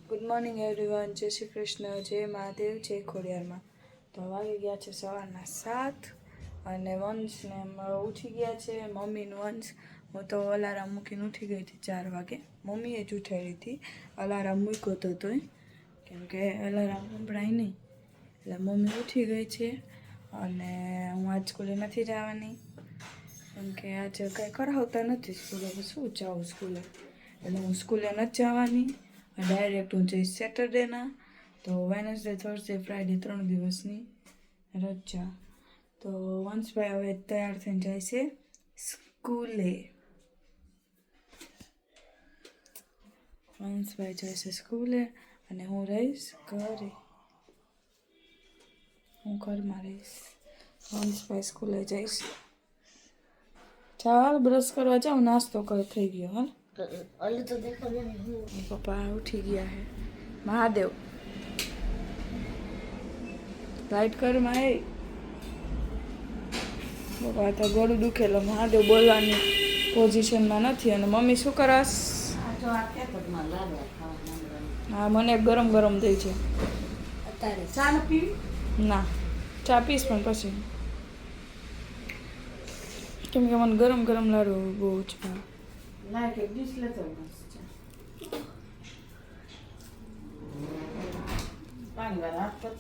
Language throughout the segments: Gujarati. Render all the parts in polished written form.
ગુડ મોર્નિંગ એવરીવન, જય શ્રી કૃષ્ણ, જય મહાદેવ, જય ખોડિયારમાં. તો વાગી ગયા છે સવારના 7 અને વંશને ઉઠી ગયા છે. મમ્મીનું વંશ, હું તો અલાર્મ મૂકીને ઉઠી ગઈ હતી 4 વાગે. મમ્મીએ જ ઉઠાડી હતી, અલાર્મ મૂક્યો હતો તોય, કેમ કે અલાર્મ સંભળાય નહીં એટલે મમ્મી ઉઠી ગઈ છે. અને હું આજ સ્કૂલે નથી જવાની કેમ કે આજે કંઈ કરાવતા નથી સ્કૂલે. શું જાઉં સ્કૂલે, એટલે હું સ્કૂલે નથી જવાની. ડાયરેક્ટ હું જઈશ સેટરડેના. તો વેનસડે, થર્સડે, ફ્રાઈડે 3 દિવસની રજા. તો વંશભાઈ હવે તૈયાર થઈને જાય છે સ્કૂલે. વંશભાઈ જાય છે સ્કૂલે અને હું રહીશ ઘરે. હું ઘરમાં રહીશ, વંશભાઈ સ્કૂલે જઈશ. ચાલ બ્રશ કરવા જાઉં, નાસ્તો કર થઈ ગયો. હાલ પપ્પા ઉઠી ગયા હે. મહાદેવ લાઈટ કરમાં એ પપ્પા તો ગળું દુખેલો. મહાદેવ બોલવાની પોઝિશનમાં નથી. અને મમ્મી શું કરસ? હા, મને ગરમ ગરમ દઈ છે. અત્યારે ચા ન પીવી? ના, ચા પીશ પણ પછી, કેમ કે મને ગરમ ગરમ લાડુ બહુ જ ભાવે. લાઈક એક ડીશ લેતો પાણી વાળા હાથ પર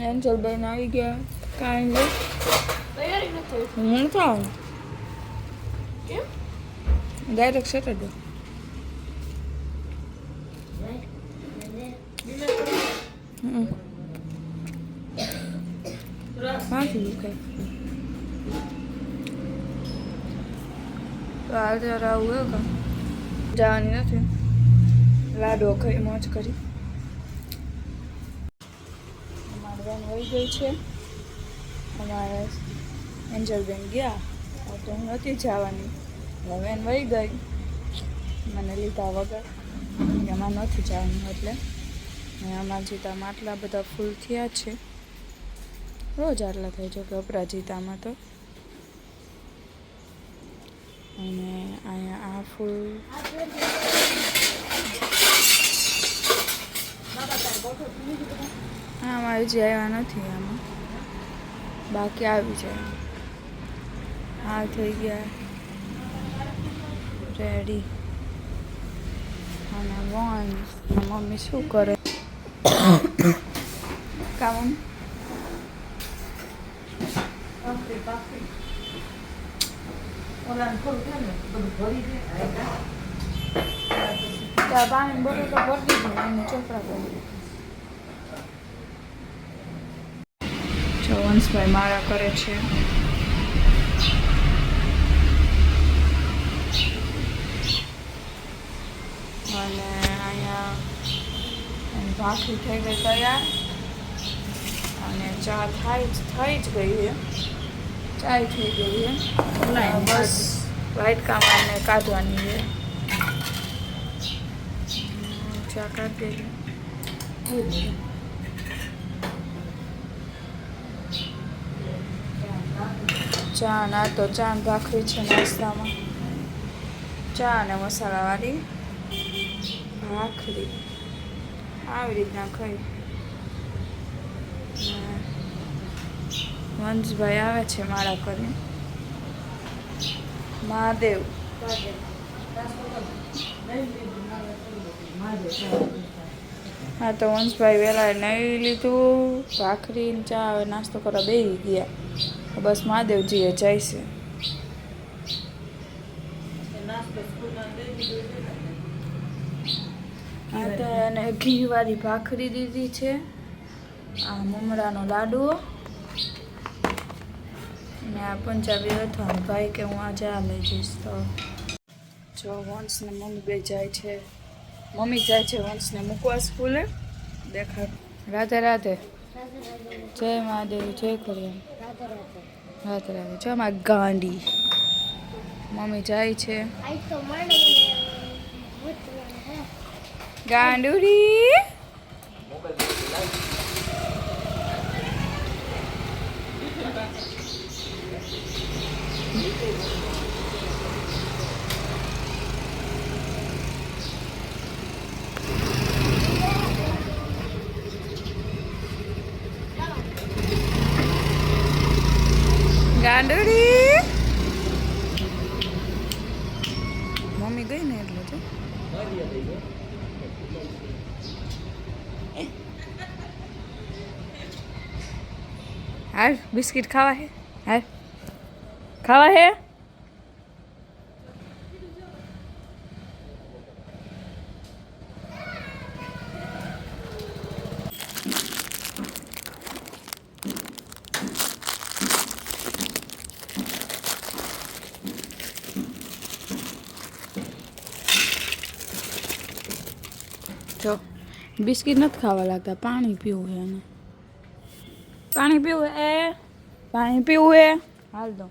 એન્જલબેન આવી ગયા. કાંઈ નહીં, તૈયારી નથી. હું તો આવું કેમ? Direct Saturday. માથું દુખે તો આજે આવું એવું કામ જવાની નથી. લાડો ખાઈ મોજ કરી. અમારી બેન વહી ગઈ છે. અમારે એન્જલબેન ગયા તો હું નથી જવાની. બેન વહી ગઈ મને લીધા વગર, એમાં નથી જવાનું. એટલે અમારા જીતામાં આટલા બધા ફૂલ થયા છે. રોજ આટલા થાય છે કે અપરાજિતામાં તો. અને અહીંયા આ ફૂલ આમાં હજી આવ્યા નથી. આમાં બાકી આવી જાય. હા થઈ ગયા રેડી. અને વંશ મમ્મી શું કરે કામ? પાણી બોટલ તો ભરી દીધું એને ચોપડા કરી. વંશભાઈ માળા કરે છે. અને અહીંયા ભાખરી થઈ ગઈ તૈયાર. અને ચા થઈ જ ગઈ છે. ચાય થઈ ગઈ છે. બસ લાઈટ કામને કાઢવાની છે. ચા કાઢી દેવી. ચા ના તો ચા ભાખરી છે નાસ્તામાં. ચા અને મસાલાવાળી ભાખરી આવી રીતના ખાઈ. વંશભાઈ આવે છે માળા કરી. મહાદેવ હા, તો વંશભાઈ વહેલા નહીં લીધું. ભાખરી ચા હવે નાસ્તો કરવા બેસી ગયા. બસ મહાદેવજીએ જાય છે. હા, તો એને ઘીવાળી ભાખરી દીધી છે. આ મમરાનો લાડુ અને આ પંજાબી અથાણું. ભાઈ કે હું આજે આ લઈ જઈશ. તો જો વંશ ને મમ્મી બે જાય છે. મમ્મી જાય છે વંશને મૂકવા સ્કૂલે. દેખાડ. રાધે રાધે, જય મહાદેવ, જય ખોડિયાર. રાધે રાધે. જો મારી ગાંડી મમ્મી જાય છે. ગાંડુરી ગાંડુડી મમ્મી ગઈ ને એટલે તો હાલ બિસ્કિટ ખાવા હે હાલ ખાવા હે જો બિસ્કિટ નથી ખાવા લાગતા પાણી પીવું છે એને પાણી પીવું એ પાણી પીવું એ હાલ દો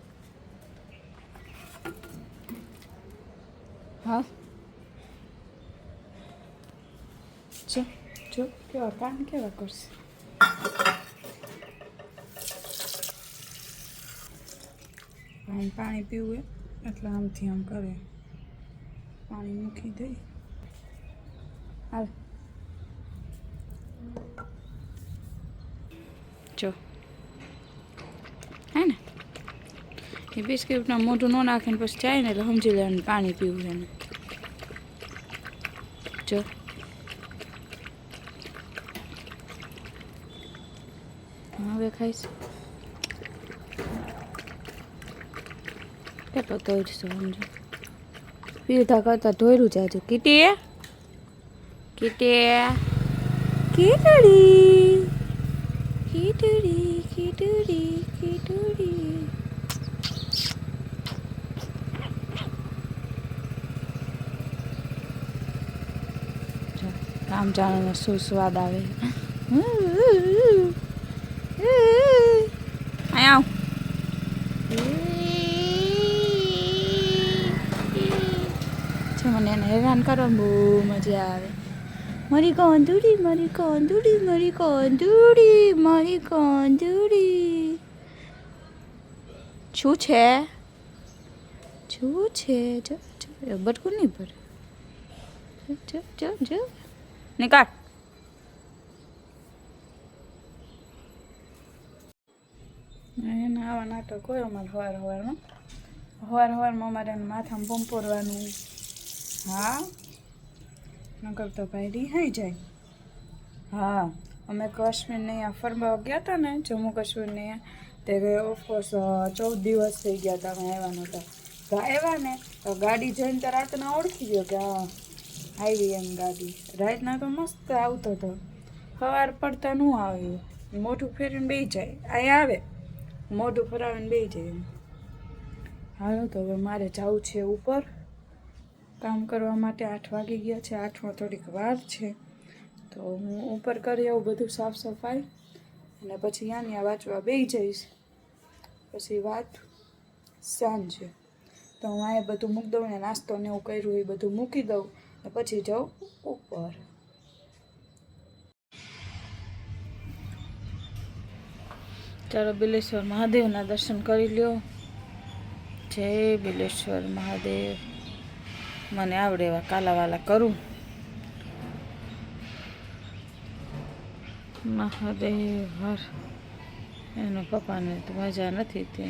હા જો જો કેવા કામ કેવા કરશે પાણી પીવું એ એટલે આમથી આમ કરે પાણી મૂકી દઈ હાલ જો હે ને એ બિસ્કિટના મોઢું ન નાખીને પછી જાય ને એટલે સમજી લેવાનું પાણી પીવું છે ને જો હવે ખાઈશ કેટલો ધોઈશું સમજો પીધા કરતાં ધોયરું જાજો કીટી કીટી કીટડી કીટડી કીટડી કીટડી કામ જાણવાનો શું સ્વાદ આવે અહીંયા મને એને હેરાન કરવાનું બહુ મજા આવે મારી કોંદુડી મારી કોંદુડી મારી કોંદુડી મારી કોંદુડી શું છે જો બટકું નહીં ભરે જો નિકાળ એને આવા નાટક હોય અમારે સવારમાં અમારે એને માથામાં પંપોરવાનું હા નકર તો ભાઈ રિહાઈ જાય હા અમે કાશ્મીરને અહીંયા ફરવા ગયા હતા ને જમ્મુ કાશ્મીરને અહીંયા તે ઓફકોર્સ 14 દિવસ થઈ ગયા હતા અમે આવ્યા નહોતા તો આવ્યા ને તો ગાડી જોઈને તો રાતના ઓળખી ગયો કે હા આવી એમ ગાડી રાતના તો મસ્ત આવતો હતો સવાર પડતા ન આવ્યું મોઢું ફેરીને બેસી જાય અહીંયા આવે મોઢું ફરાવીને બેસી જાય એમ હાલો તો હવે મારે જવું છે ઉપર કામ કરવા માટે 8 વાગી ગયા છે 8માં થોડીક વાર છે તો હું ઉપર કરી આવું બધું સાફ સફાઈ અને પછી અહીંયા વાંચવા બેસી જઈશ પછી વાત સાંજે તો હું અહીંયા બધું મૂકી દઉં ને નાસ્તો ને એવું કર્યું એ બધું મૂકી દઉં ને પછી જાઉં ઉપર ચાલો બિલેશ્વર મહાદેવના દર્શન કરી લ્યો જય બિલેશ્વર મહાદેવ મને આવડે એવા કાલાવાલા કરું મહાદેવ હર એના પપ્પાને તો મજા નથી તે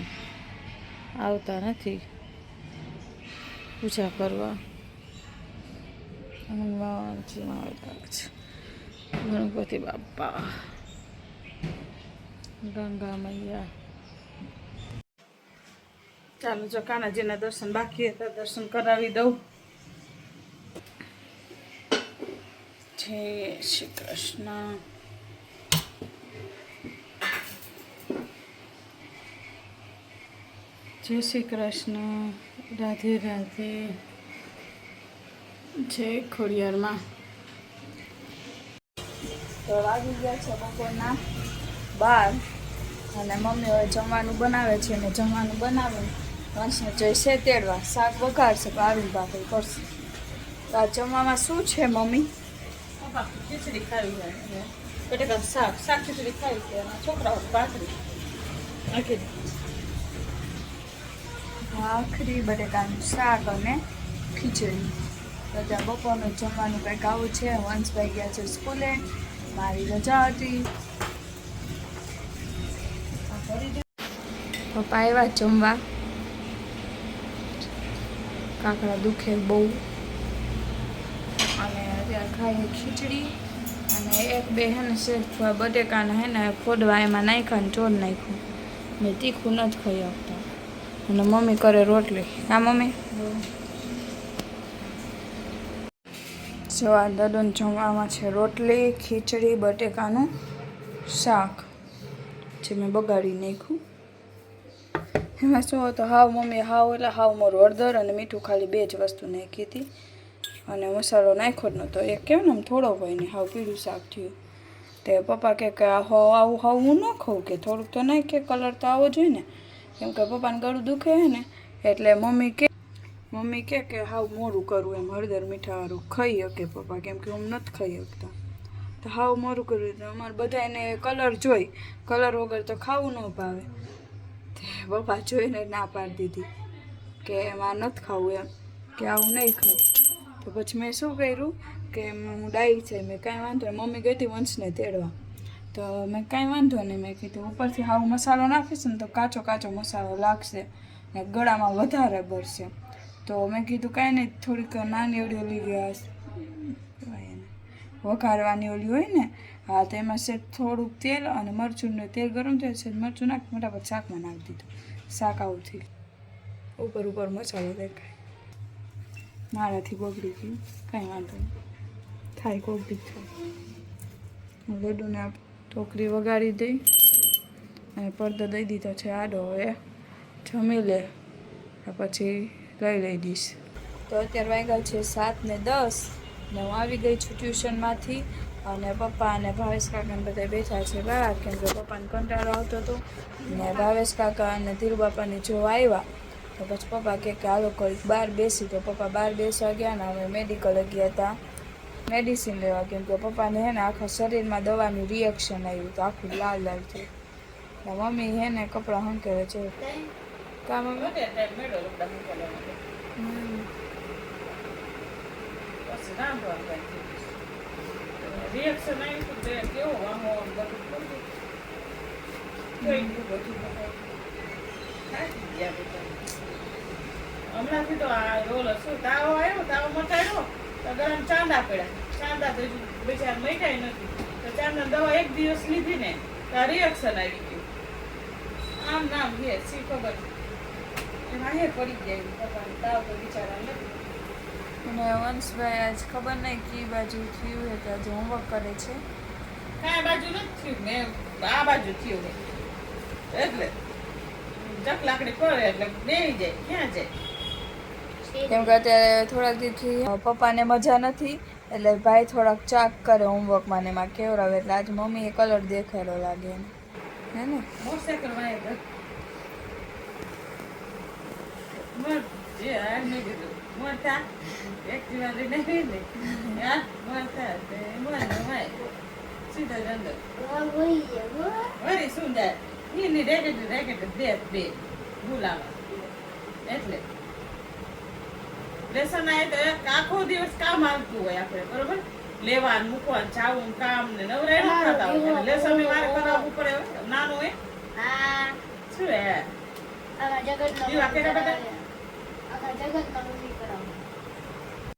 આવતા નથી પૂજા કરવા હનુમાનજીમાં આવતા છે ગણપતિ બાપા ગંગા મૈયા ચાલો જો કાનાજીના દર્શન બાકી હતા દર્શન કરાવી દઉં જય શ્રી કૃષ્ણ જય શ્રી કૃષ્ણ રાધે રાધે જય ખોડિયારમાં તો વાગી ગયા છે બપોરના 12 અને મમ્મી હવે જમવાનું બનાવે છે અને જમવાનું બનાવે વંશને જઈશે તેડવા શાક વઘારશે તો આવીને ભાખરી કરશે તો આ જમવામાં શું છે મમ્મી ખીચડી ખાવી જાય બટેકા શાક ખીચડી ખાવી છે અને છોકરાઓ ભાખરી નાખી દે ભાખરી બટેકાનું શાક અને ખીચડી તો ત્યાં બપોરનું જમવાનું કંઈક આવું છે વંશભાઈ ગયા છે સ્કૂલે મારી રજા હતી પપ્પા આવ્યા જમવા. કાકડા દુખે બહુ. અને અત્યારે ખાઈએ ખીચડી. અને એક બે હે ને સિર્ફ બટેકાને હે ને ફોડવા એમાં નાખ્યા ને ચોર નાખ્યું. મેં તીખું નથી ખાઈ આપતા. અને મમ્મી કરે રોટલી. હા મમ્મી? જો આ દદોન જમવામાં છે રોટલી, ખીચડી, બટેકાનું શાક જે મેં બગાડી નાખ્યું. એમાં શું હતું હાવ મમ્મી હાવ એટલે હાવ મોરું હળદર અને મીઠું ખાલી 2 જ વસ્તુ નાખી હતી. અને મસાલો નાખ્યો જ નહોતો. એક કહેવાય ને આમ થોડો હોય ને હાવ પીળું શાક થયું. તે પપ્પા કહે કે આવું હાવ હું ન ખાઉં કે થોડુંક તો નાખ કે કલર તો આવો જોઈએ ને. કેમ કે પપ્પાને ગળું દુખે છે ને એટલે મમ્મી કે હાવ મોરું કરવું એમ હળદર મીઠાવાળું ખાઈ શકે પપ્પા કેમ કે હું નથી ખાઈ શકતા. તો હાવ મોરું કરવું તો અમારે બધાને કલર જોઈ. કલર વગર તો ખાવું ન ભાવે. તે પપ્પા જોઈને ના પાડી દીધી કે એમાં નથી ખાવું એમ કે આવું નહીં ખાવું. તો પછી મેં શું કર્યું કે હું ડાઈ છે મેં કાંઈ વાંધો નહીં. મમ્મી ગઈ હતી વંશને તેડવા તો મેં કાંઈ વાંધો નહીં. મેં કીધું ઉપરથી હાવ મસાલો નાખીશ ને તો કાચો મસાલો લાગશે ને ગળામાં વધારે બળશે. તો મેં કીધું કાંઈ નહીં થોડીક નાની એવડી ઓલી વઘારવાની ઓલી હોય ને હા તો એમાં છે થોડુંક તેલ અને મરચુંને તેલ ગરમ થાય છે મરચું નાખી ફટાફટ શાકમાં નાખી દીધું. શાક આવું થયું. ઉપર મસાલો દેખાય. મારાથી બગડી ગયું કાંઈ વાંધો નહીં થાય કોબડી થાય. લડ્ડુને ઢોકળી વગાડી દઈ અને પડદો દઈ દીધો છે આડો. હવે જમી લે પછી લઈ દઈશ. તો અત્યારે વાગ્યા છે 7:10 ને હું આવી ગઈ છું ટ્યુશનમાંથી. અને પપ્પા અને ભાવેશ કાકાને બધા બેઠા છે બહાર કેમ કે પપ્પાને કંટાળો આવતો હતો. ને ભાવેશ કાકા અને ધીરુબાપાની જો આવ્યા તો પછી પપ્પા કહે કે હાલો ઘડીક બહાર બેસી. તો પપ્પા બહાર બેસવા ગયા ને અમે મેડિકલે ગયા હતા મેડિસિન લેવા કેમ કે પપ્પાને હે ને આખા શરીરમાં દવાનું રિએક્શન આવ્યું તો આખું લાલ થયું. મમ્મી હે ને કપડાં હંકેરે છે કામ રિએક્શન આવ્યું તો કેવો આમો હમણાંથી તો આ રોલ શું તાવ આવ્યો તાવ મટાડ્યો તો ગરમ ચાંદા પડ્યા. ચાંદા તો બિચારા મટાઈ નથી તો ચાંદા દવા 1 દિવસ લીધી ને તો રિએક્શન આવી ગયું. આમ નામ હે સી ખબર એમાં હે પડી જાય પપ્પાને તાવ તો બિચારા નથી. અને વંશભાઈ આજ ખબર નહીં કઈ બાજુ થયું છે આજે હોમવર્ક કરે છે. કાંઈ બાજુ નથી થયું મેં આ બાજુ થયું એટલે ચકલાકડી પડે એટલે બેસી જાય ક્યાં જાય. કેમ કે અત્યારે થોડાક દિવસથી પપ્પાને મજા નથી એટલે ભાઈ થોડાક ચાક કરે હોમવર્કમાં ને એમાં કેવડાવે એટલે આજ મમ્મીએ કલર દેખાડો લાગે એને હે ને મોટરસાઇકલ વાય જે આ મેં કીધું મોટા એક્ટિવા લઈને આવી ને હા મોટા તે મોટા વાય સીધા જ અંદર વરી સુંદર એની રેકેટ બે બોલાવા એટલે લેસન આવે તો આખો દિવસ કામ આવતું હોય આપણે બરોબર લેવાનું મૂકવાનું જાવું કામ ને નવરાય ન થતા હોય લેસન ને મારે કરાવવું પડે નાનું હે શું હે આખા જગતમાં દીવા કેરા બેટા આખા જગતમાં